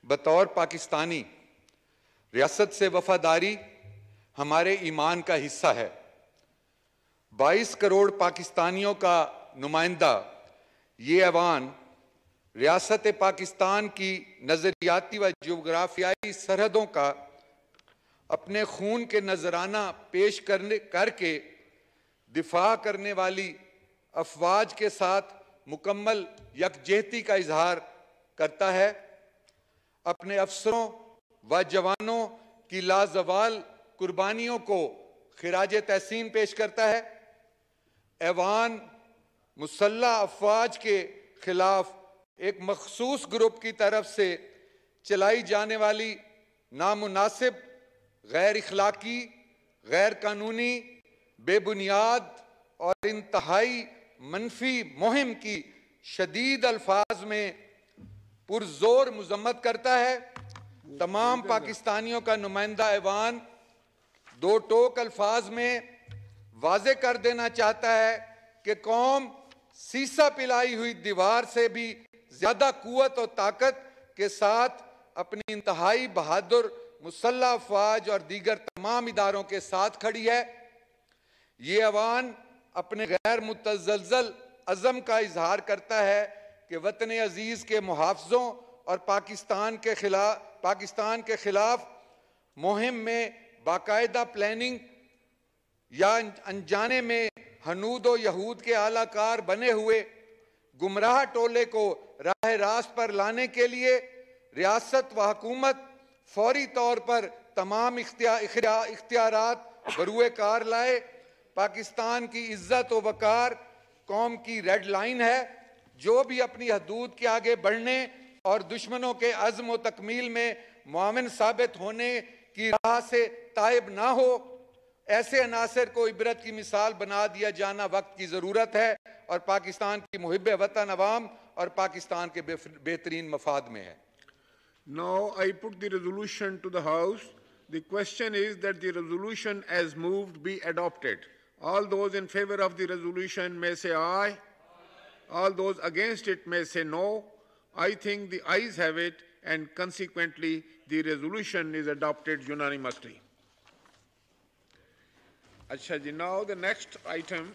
بطور پاکستانی ریاست سے وفاداری ہمارے ایمان کا حصہ ہے۔ 22 کروڑ پاکستانیوں کا نمائندہ یہ ایوان ریاست پاکستان کی نظریاتی و جغرافیائی سرحدوں کا اپنے خون کے نذرانہ پیش کر کے دفاع کرنے والی افواج کے ساتھ مکمل یکجہتی کا اظہار کرتا ہے، اپنے افسروں و جوانوں کی لازوال قربانیوں کو خراج تحسین پیش کرتا ہے۔ ایوان مسلح افواج کے خلاف ایک مخصوص گروپ کی طرف سے چلائی جانے والی نامناسب، غیر اخلاقی، غیر قانونی، بے بنیاد اور انتہائی منفی مہم کی شدید الفاظ میں پرزور مذمت کرتا ہے۔ تمام پاکستانیوں کا نمائندہ ایوان دو ٹوک الفاظ میں واضح کر دینا چاہتا ہے کہ قوم سیسا پلائی ہوئی دیوار سے بھی زیادہ قوت اور طاقت کے ساتھ اپنی انتہائی بہادر مسلح افواج اور دیگر تمام اداروں کے ساتھ کھڑی ہے۔ یہ ایوان اپنے غیر متزلزل عزم کا اظہار کرتا ہے کہ وطن عزیز کے محافظوں اور پاکستان کے خلاف مہم میں باقاعدہ پلاننگ یا انجانے میں ہنود و یہود کے اعلی کار بنے ہوئے گمراہ ٹولے کو راہ راست پر لانے کے لیے ریاست و حکومت فوری طور پر تمام اختیارات بروئے کار لائے۔ پاکستان کی عزت و وقار قوم کی ریڈ لائن ہے۔ جو بھی اپنی حدود کے آگے بڑھنے اور دشمنوں کے عزم و تکمیل میں معاون ثابت ہونے کی راہ سے تائب نہ ہو، ایسے عناصر کو عبرت کی مثال بنا دیا جانا وقت کی ضرورت ہے اور پاکستان کی محب وطن عوام اور پاکستان کے بہترین مفاد میں ہے۔ Now I put the resolution to the House. The question is that the resolution as moved be adopted. All those in favor of the resolution may say aye. All those against it may say no. I think the ayes have it, and consequently the resolution is adopted unanimously. Now the next item